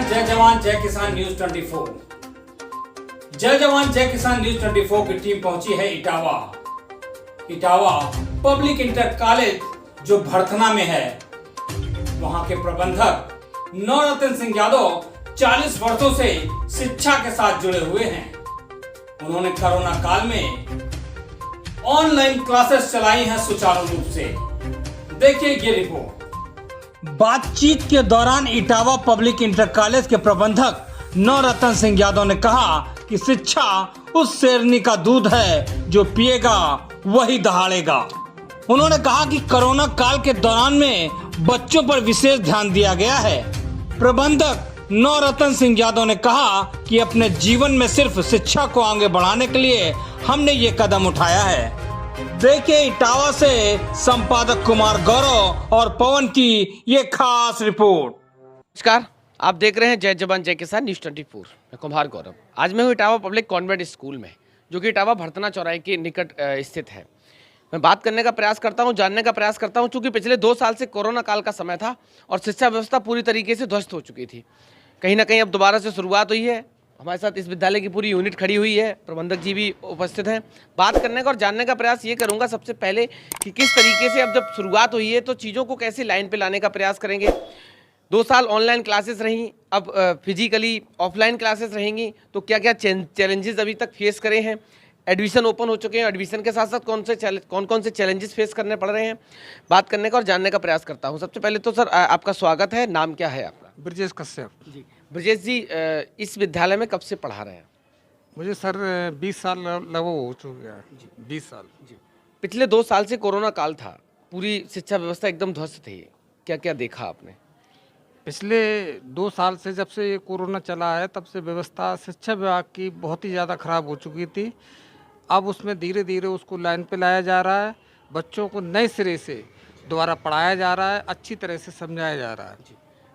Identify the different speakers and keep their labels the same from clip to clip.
Speaker 1: जय जवान जय किसान न्यूज 24। जय जवान जय किसान न्यूज 24 की टीम पहुंची है Etawah. Etawah public inter college जो भड़थना में है, वहां के प्रबंधक नवरत्न सिंह यादव 40 वर्षों से शिक्षा के साथ जुड़े हुए हैं। उन्होंने कोरोना काल में ऑनलाइन क्लासेस चलाई हैं सुचारू रूप से। देखिए ये रिपोर्ट। बातचीत के दौरान इटावा पब्लिक इंटर कॉलेज के प्रबंधक नवरत्न सिंह यादव ने कहा कि शिक्षा उस शेरनी का दूध है जो पिएगा वही दहाड़ेगा। उन्होंने कहा कि कोरोना काल के दौरान में बच्चों पर विशेष ध्यान दिया गया है। प्रबंधक नवरत्न सिंह यादव ने कहा कि अपने जीवन में सिर्फ शिक्षा को आगे बढ़ाने के लिए हमने ये कदम उठाया है। देखिए इटावा से संपादक कुमार गौरव और पवन की ये खास रिपोर्ट।
Speaker 2: नमस्कार, आप देख रहे हैं जय जवान जय किसान न्यूज 24। मैं कुमार गौरव। आज मैं हूँ इटावा पब्लिक कॉन्वेंट स्कूल में, जो कि इटावा भड़थना चौराहे के निकट स्थित है। मैं बात करने का प्रयास करता हूँ, जानने का प्रयास करता हूँ, क्योंकि पिछले 2 साल से कोरोना काल का समय था और शिक्षा व्यवस्था पूरी तरीके से ध्वस्त हो चुकी थी। कहीं ना कहीं अब दोबारा से शुरुआत हुई है। हमारे साथ इस विद्यालय की पूरी यूनिट खड़ी हुई है, प्रबंधक जी भी उपस्थित हैं। बात करने का और जानने का प्रयास ये करूंगा सबसे पहले कि किस तरीके से अब जब शुरुआत हुई है तो चीज़ों को कैसे लाइन पे लाने का प्रयास करेंगे। 2 साल ऑनलाइन क्लासेस रहीं, अब फिजिकली ऑफलाइन क्लासेस रहेंगी, तो क्या क्या चैलेंजेस अभी तक फेस करे हैं। एडमिशन ओपन हो चुके हैं, एडमिशन के साथ साथ कौन कौन से चैलेंजेस फेस करने पड़ रहे हैं, बात करने का और जानने का प्रयास करता हूँ। सबसे पहले तो सर आपका स्वागत है। नाम क्या है आपका?
Speaker 3: ब्रजेश कश्यप
Speaker 2: जी। ब्रजेश जी, इस विद्यालय में कब से पढ़ा रहे हैं?
Speaker 3: मुझे सर 20 साल लगभग हो चुके हैं। 20 साल।
Speaker 2: जी। पिछले 2 साल से कोरोना काल था, पूरी शिक्षा व्यवस्था एकदम ध्वस्त थी। क्या क्या देखा आपने?
Speaker 3: पिछले 2 साल से जब से ये कोरोना चला है तब से व्यवस्था शिक्षा विभाग की बहुत ही ज़्यादा खराब हो चुकी थी। अब उसमें धीरे धीरे उसको लाइन पे लाया जा रहा है। बच्चों को नए सिरे से दोबारा पढ़ाया जा रहा है, अच्छी तरह से समझाया जा रहा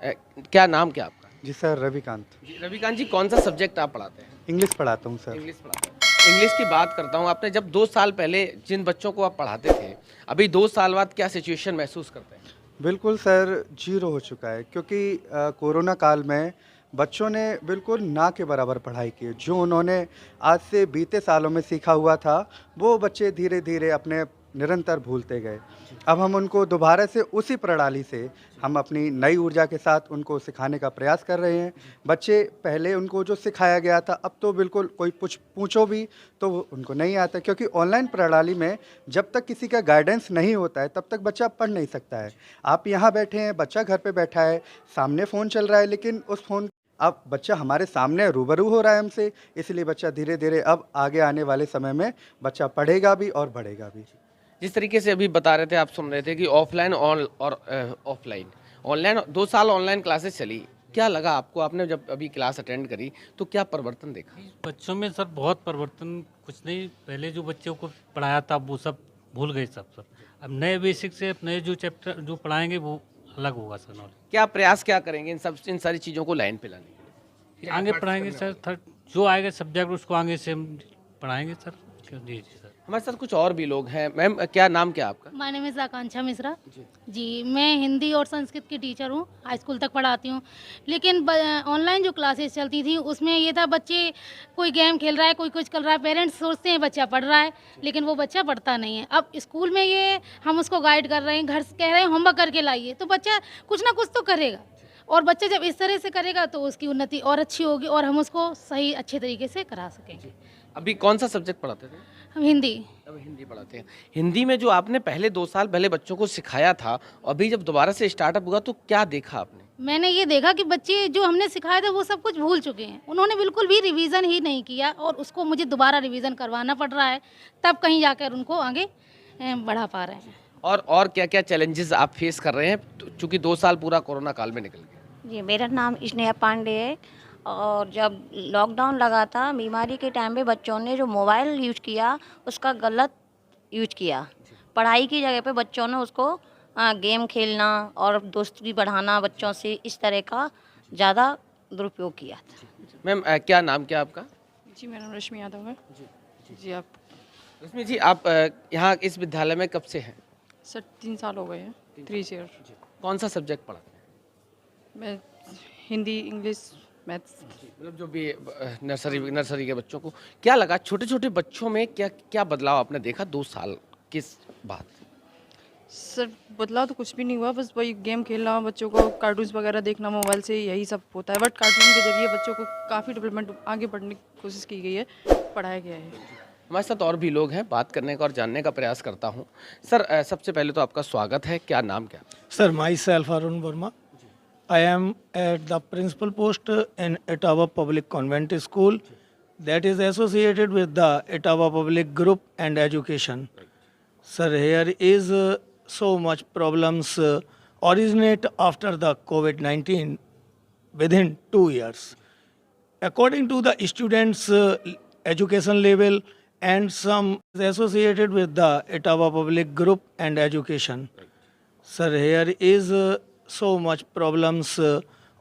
Speaker 3: है।
Speaker 2: क्या नाम क्या आपका?
Speaker 4: जी सर, रविकांत।
Speaker 2: जी, रविकांत जी, कौन सा सब्जेक्ट आप पढ़ाते हैं?
Speaker 4: इंग्लिश पढ़ाता हूँ सर।
Speaker 2: इंग्लिश पढ़ाते हैं। इंग्लिश की बात करता हूँ। आपने जब 2 साल पहले जिन बच्चों को आप पढ़ाते थे, अभी 2 साल बाद क्या सिचुएशन महसूस करते हैं?
Speaker 4: बिल्कुल सर, जीरो हो चुका है, क्योंकि कोरोना काल में बच्चों ने बिल्कुल ना के बराबर पढ़ाई की। जो उन्होंने आज से बीते सालों में सीखा हुआ था, वो बच्चे धीरे धीरे अपने निरंतर भूलते गए। अब हम उनको दोबारा से उसी प्रणाली से हम अपनी नई ऊर्जा के साथ उनको सिखाने का प्रयास कर रहे हैं। बच्चे पहले उनको जो सिखाया गया था, अब तो बिल्कुल कोई पूछो भी तो उनको नहीं आता, क्योंकि ऑनलाइन प्रणाली में जब तक किसी का गाइडेंस नहीं होता है तब तक बच्चा पढ़ नहीं सकता है। आप यहाँ बैठे हैं, बच्चा घर पे बैठा है, सामने फ़ोन चल रहा है, लेकिन उस फ़ोन अब बच्चा हमारे सामने रूबरू हो रहा है हमसे, इसलिए बच्चा धीरे धीरे अब आगे आने वाले समय में बच्चा पढ़ेगा भी और बढ़ेगा भी।
Speaker 2: जिस तरीके से अभी बता रहे थे, आप सुन रहे थे कि ऑफलाइन और ऑफलाइन, ऑनलाइन 2 साल ऑनलाइन क्लासेस चली, क्या लगा आपको? आपने जब अभी क्लास अटेंड करी तो क्या परिवर्तन देखा?
Speaker 5: बच्चों में सर बहुत परिवर्तन, कुछ नहीं, पहले जो बच्चों को पढ़ाया था वो सब भूल गए सब सर। अब नए बेसिक से नए जो चैप्टर जो पढ़ाएंगे वो अलग होगा सर। नॉलेज
Speaker 2: क्या प्रयास क्या करेंगे इन सारी चीज़ों को लाइन पे लाने के लिए?
Speaker 5: आगे पढ़ाएंगे सर, जो आएगा सब्जेक्ट उसको आगे से हम पढ़ाएंगे सर। जी जी सर।
Speaker 2: हमारे साथ कुछ और भी लोग हैं। मैम, क्या नाम क्या आपका?
Speaker 6: माय नेम इज़ आकांक्षा मिश्रा। जी, मैं हिंदी और संस्कृत की टीचर हूँ, हाई स्कूल तक पढ़ाती हूँ। लेकिन ऑनलाइन जो क्लासेस चलती थी उसमें ये था, बच्चे कोई गेम खेल रहा है, कोई कुछ कर रहा है, पेरेंट्स सोचते हैं बच्चा पढ़ रहा है, लेकिन वो बच्चा पढ़ता नहीं है। अब स्कूल में ये हम उसको गाइड कर रहे हैं, घर से कह रहे हैं होमवर्क करके लाइए, तो बच्चा कुछ ना कुछ तो करेगा। और बच्चा जब इस तरह से करेगा तो उसकी उन्नति और अच्छी होगी और हम उसको सही अच्छे तरीके से करा सकेंगे।
Speaker 2: अभी कौन सा सब्जेक्ट पढ़ाते थे?
Speaker 6: हम हिंदी।
Speaker 2: अब हिंदी पढ़ाते हैं। हिंदी में जो आपने पहले 2 साल पहले बच्चों को सिखाया था, अभी जब दोबारा से स्टार्टअप हुआ तो क्या देखा आपने?
Speaker 6: मैंने ये देखा कि बच्चे जो हमने सिखाया था वो सब कुछ भूल चुके हैं। उन्होंने बिल्कुल भी रिवीजन ही नहीं किया और उसको मुझे दोबारा रिवीजन करवाना पड़ रहा है, तब कहीं जाकर उनको आगे बढ़ा पा रहे हैं।
Speaker 2: और क्या क्या चैलेंजेस आप फेस कर रहे हैं, चूँकि 2 साल पूरा कोरोना काल में निकल गया?
Speaker 7: जी, मेरा नाम स्नेहा पांडे है। और जब लॉकडाउन लगा था, बीमारी के टाइम पे बच्चों ने जो मोबाइल यूज किया उसका गलत यूज किया। पढ़ाई की जगह पे बच्चों ने उसको गेम खेलना और दोस्ती बढ़ाना बच्चों से, इस तरह का ज़्यादा दुरुपयोग किया था।
Speaker 2: मैम, क्या नाम क्या आपका?
Speaker 8: जी, मेरा नाम रश्मि यादव है। जी आप?
Speaker 2: रश्मि जी, आप यहाँ इस विद्यालय में कब से हैं?
Speaker 8: सर 3 साल हो गए हैं। 3 ईयर।
Speaker 2: कौन सा सब्जेक्ट पढ़ाते हैं?
Speaker 8: मैं हिंदी, इंग्लिश मैथ्स।
Speaker 2: मतलब जो भी नर्सरी के बच्चों को क्या लगा, छोटे छोटे बच्चों में क्या क्या बदलाव आपने देखा 2 साल के बाद?
Speaker 8: सर बदलाव तो कुछ भी नहीं हुआ, बस वही गेम खेलना, बच्चों को कार्टून्स वगैरह देखना मोबाइल से, यही सब होता है। बट कार्टून के जरिए बच्चों को काफ़ी डेवलपमेंट आगे बढ़ने की कोशिश की गई है, पढ़ाया गया है।
Speaker 2: हमारे साथ और भी लोग हैं, बात करने का और जानने का प्रयास करता हूँ। सर सबसे पहले तो आपका स्वागत है, क्या नाम क्या?
Speaker 9: Sir, myself Arun Verma. I am at the principal post in Etawah Public Convent School that is associated with the Etawah Public Group and Education. Sir, here is so much problems originate after the COVID-19 within 2 years. According to the students' education level and some associated with the Etawah Public Group and Education. Sir, here is so much problems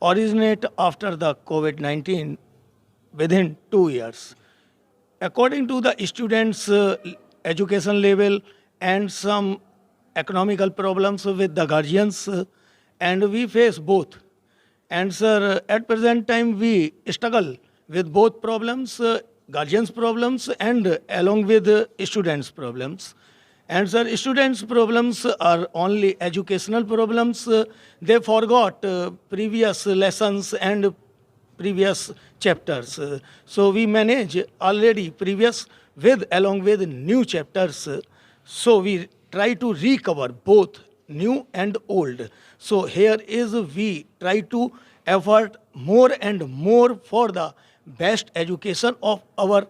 Speaker 9: originate after the COVID-19 within 2 years. According to the students' education level and some economical problems with the guardians, and we face both. And sir, at present time we struggle with both problems, guardians problems and along with students problems. And sir, students problems are only educational problems. They forgot previous lessons and previous chapters. So we manage already previous with along with new chapters. So we try to recover both new and old. So here is we try to effort more and more for the best education of our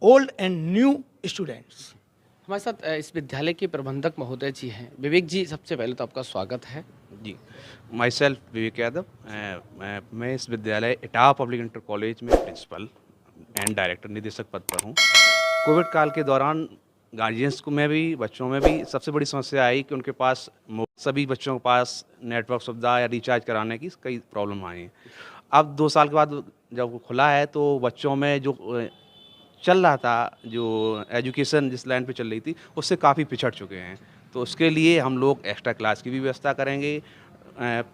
Speaker 9: old and new students.
Speaker 2: हमारे साथ इस विद्यालय के प्रबंधक महोदय जी हैं। विवेक जी, सबसे पहले तो आपका स्वागत है।
Speaker 10: जी, माई सेल्फ विवेक यादव। मैं इस विद्यालय इटावा पब्लिक इंटर कॉलेज में प्रिंसिपल एंड डायरेक्टर निदेशक पद पर हूँ। कोविड काल के दौरान गार्जियंस को में भी बच्चों में भी सबसे बड़ी समस्या आई कि उनके पास सभी बच्चों के पास नेटवर्क सुविधा या रिचार्ज कराने की कई प्रॉब्लम आई हैं। अब 2 साल के बाद जब खुला है तो बच्चों में जो चल रहा था, जो एजुकेशन जिस लाइन पे चल रही थी उससे काफ़ी पिछड़ चुके हैं। तो उसके लिए हम लोग एक्स्ट्रा क्लास की भी व्यवस्था करेंगे,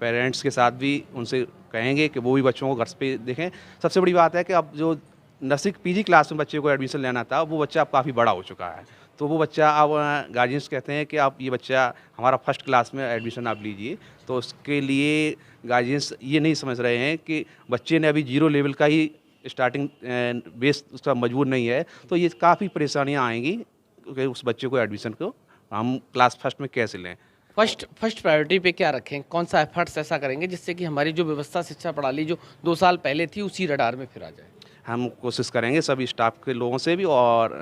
Speaker 10: पेरेंट्स के साथ भी उनसे कहेंगे कि वो भी बच्चों को घर पे देखें। सबसे बड़ी बात है कि अब जो नर्सरी पीजी क्लास में बच्चे को एडमिशन लेना था वो बच्चा अब काफ़ी बड़ा हो चुका है। तो वो बच्चा अब गार्जियंस कहते हैं कि आप ये बच्चा हमारा फर्स्ट क्लास में एडमिशन आप लीजिए। तो उसके लिए गार्जियंस ये नहीं समझ रहे हैं कि बच्चे ने अभी 0 लेवल का ही स्टार्टिंग बेस उसका मजबूत नहीं है, तो ये काफ़ी परेशानियाँ आएंगी कि उस बच्चे को एडमिशन को हम क्लास फर्स्ट में कैसे लें।
Speaker 2: फर्स्ट प्रायोरिटी पे क्या रखें, कौन सा एफर्ट्स ऐसा करेंगे जिससे कि हमारी जो व्यवस्था शिक्षा प्रणाली जो 2 साल पहले थी उसी रडार में फिर आ जाए?
Speaker 10: हम कोशिश करेंगे सभी स्टाफ के लोगों से भी और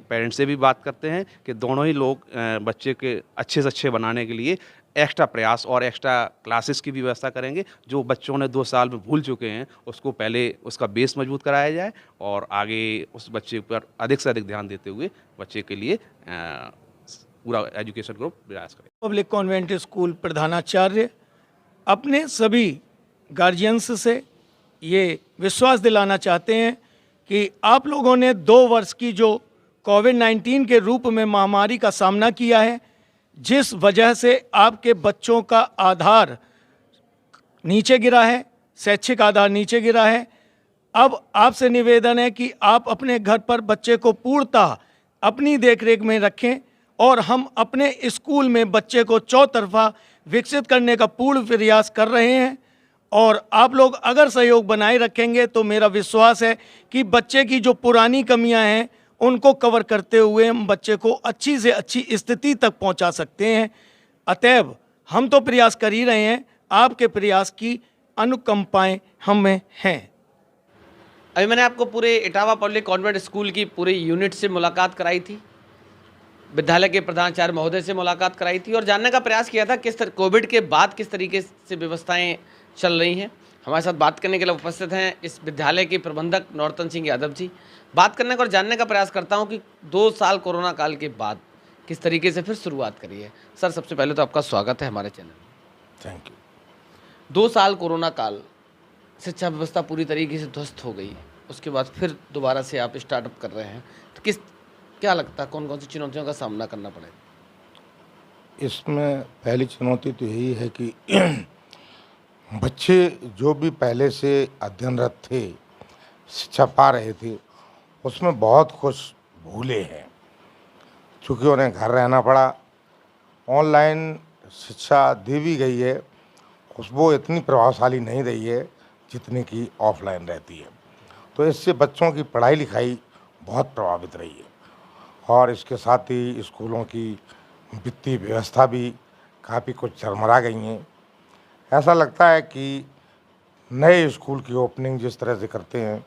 Speaker 10: पेरेंट्स से भी बात करते हैं कि दोनों ही लोग बच्चे के अच्छे से अच्छे बनाने के लिए एक्स्ट्रा प्रयास और एक्स्ट्रा क्लासेस की भी व्यवस्था करेंगे। जो बच्चों ने 2 साल में भूल चुके हैं उसको पहले उसका बेस मजबूत कराया जाए और आगे उस बच्चे पर अधिक से अधिक ध्यान देते हुए बच्चे के लिए पूरा एजुकेशन को प्रयास करें।
Speaker 9: पब्लिक कॉन्वेंट स्कूल प्रधानाचार्य अपने सभी गार्जियंस से ये विश्वास दिलाना चाहते हैं कि आप लोगों ने 2 वर्ष की जो कोविड-19 के रूप में महामारी का सामना किया है, जिस वजह से आपके बच्चों का आधार नीचे गिरा है, शैक्षिक आधार नीचे गिरा है, अब आपसे निवेदन है कि आप अपने घर पर बच्चे को पूर्णतः अपनी देखरेख में रखें और हम अपने स्कूल में बच्चे को चौतरफा विकसित करने का पूर्ण प्रयास कर रहे हैं। और आप लोग अगर सहयोग बनाए रखेंगे तो मेरा विश्वास है कि बच्चे की जो पुरानी कमियां हैं उनको कवर करते हुए हम बच्चे को अच्छी से अच्छी स्थिति तक पहुंचा सकते हैं। अतएव हम तो प्रयास कर ही रहे हैं, आपके प्रयास की अनुकंपाएं हमें हैं।
Speaker 2: अभी मैंने आपको पूरे इटावा पब्लिक कॉन्वेंट स्कूल की पूरे यूनिट से मुलाकात कराई थी, विद्यालय के प्रधानाचार्य महोदय से मुलाकात कराई थी और जानने का प्रयास किया था किस कोविड के बाद किस तरीके से व्यवस्थाएं चल रही हैं। हमारे साथ बात करने के लिए उपस्थित हैं इस विद्यालय के प्रबंधक नौरतन सिंह यादव जी। बात करने का और जानने का प्रयास करता हूं कि 2 साल कोरोना काल के बाद किस तरीके से फिर शुरुआत करी है। सर सबसे पहले तो आपका स्वागत है हमारे चैनल में।
Speaker 11: Thank you.
Speaker 2: 2 साल कोरोना काल, शिक्षा व्यवस्था पूरी तरीके से ध्वस्त हो गई, उसके बाद फिर दोबारा से आप स्टार्टअप कर रहे हैं, तो क्या लगता है कौन कौन सी चुनौतियों का सामना करना पड़ेगा?
Speaker 11: इसमें पहली चुनौती तो यही है कि बच्चे जो भी पहले से अध्ययनरत थे, शिक्षा पा रहे थे, उसमें बहुत कुछ भूले हैं। चूँकि उन्हें घर रहना पड़ा, ऑनलाइन शिक्षा दी भी गई है, वो इतनी प्रभावशाली नहीं रही है जितनी कि ऑफलाइन रहती है। तो इससे बच्चों की पढ़ाई लिखाई बहुत प्रभावित रही है और इसके साथ ही स्कूलों की वित्तीय व्यवस्था भी काफ़ी कुछ चरमरा गई हैं। ऐसा लगता है कि नए स्कूल की ओपनिंग जिस तरह से करते हैं,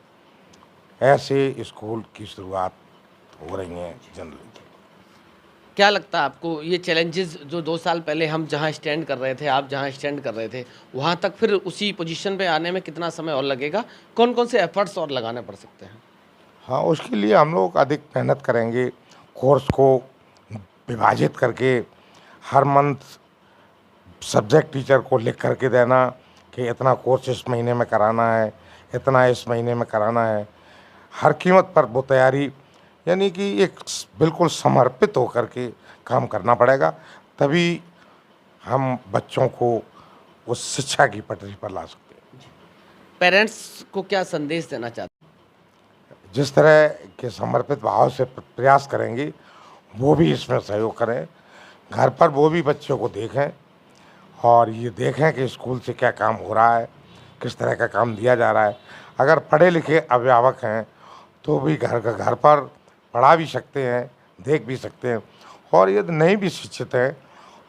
Speaker 11: ऐसे स्कूल की शुरुआत हो रही हैं जनरली।
Speaker 2: क्या लगता है आपको ये चैलेंजेस जो 2 साल पहले हम जहां स्टैंड कर रहे थे, आप जहां स्टैंड कर रहे थे, वहां तक फिर उसी पोजीशन पे आने में कितना समय और लगेगा? कौन कौन से एफर्ट्स और लगाने पड़ सकते हैं?
Speaker 11: हाँ, उसके लिए हम लोग अधिक मेहनत करेंगे। कोर्स को विभाजित करके हर मंथ सब्जेक्ट टीचर को लिख करके देना कि इतना कोर्स इस महीने में कराना है, इतना इस महीने में कराना है। हर कीमत पर वो तैयारी, यानी कि एक बिल्कुल समर्पित होकर के काम करना पड़ेगा, तभी हम बच्चों को उस शिक्षा की पटरी पर ला सकते हैं।
Speaker 2: पेरेंट्स को क्या संदेश देना चाहते हैं?
Speaker 11: जिस तरह के समर्पित भाव से प्रयास करेंगे, वो भी इसमें सहयोग करें। घर पर वो भी बच्चों को देखें और ये देखें कि स्कूल से क्या काम हो रहा है, किस तरह का काम दिया जा रहा है। अगर पढ़े लिखे अभिभावक हैं तो भी घर पर पढ़ा भी सकते हैं, देख भी सकते हैं, और यदि नहीं भी शिक्षित हैं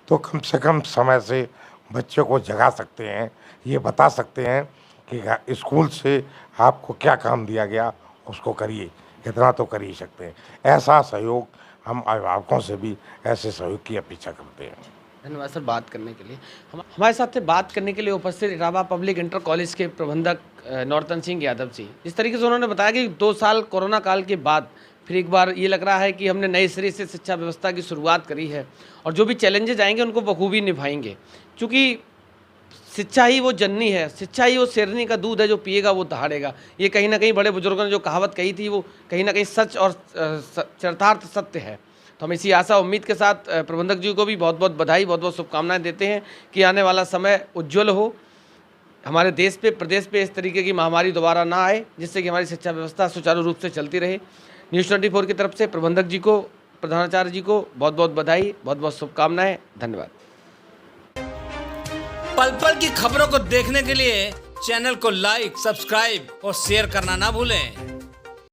Speaker 11: तो कम से कम समय से बच्चों को जगा सकते हैं, ये बता सकते हैं कि स्कूल से आपको क्या काम दिया गया, उसको करिए, इतना तो कर ही सकते हैं। ऐसा सहयोग हम अभिभावकों से भी ऐसे सहयोग की अपेक्षा करते हैं।
Speaker 2: धन्यवाद सर बात करने के लिए। हमारे साथ से बात करने के लिए उपस्थित इटावा पब्लिक इंटर कॉलेज के प्रबंधक नौरतन सिंह यादव जी। जिस तरीके से उन्होंने बताया कि 2 साल कोरोना काल के बाद फिर एक बार ये लग रहा है कि हमने नए सिरे से शिक्षा व्यवस्था की शुरुआत करी है और जो भी चैलेंजेज आएंगे उनको बखूबी निभाएंगे। चूँकि शिक्षा ही वो जननी है, शिक्षा ही वो शेरनी का दूध है, जो पिएगा वो दहाड़ेगा। ये कहीं ना कहीं बड़े बुजुर्गों ने जो कहावत कही थी वो कहीं ना कहीं सच और चरितार्थ सत्य है। तो हम इसी आशा उम्मीद के साथ प्रबंधक जी को भी बहुत बहुत बधाई, बहुत बहुत शुभकामनाएं देते हैं कि आने वाला समय उज्ज्वल हो, हमारे देश पे प्रदेश पे इस तरीके की महामारी दोबारा ना आए, जिससे कि हमारी शिक्षा व्यवस्था सुचारू रूप से चलती रहे। न्यूज़ 24 की तरफ से प्रबंधक जी को, प्रधानाचार्य जी को बहुत बहुत बधाई, बहुत बहुत शुभकामनाएं। धन्यवाद।
Speaker 1: पल पल की खबरों को देखने के लिए चैनल को लाइक, सब्सक्राइब और शेयर करना ना भूलें।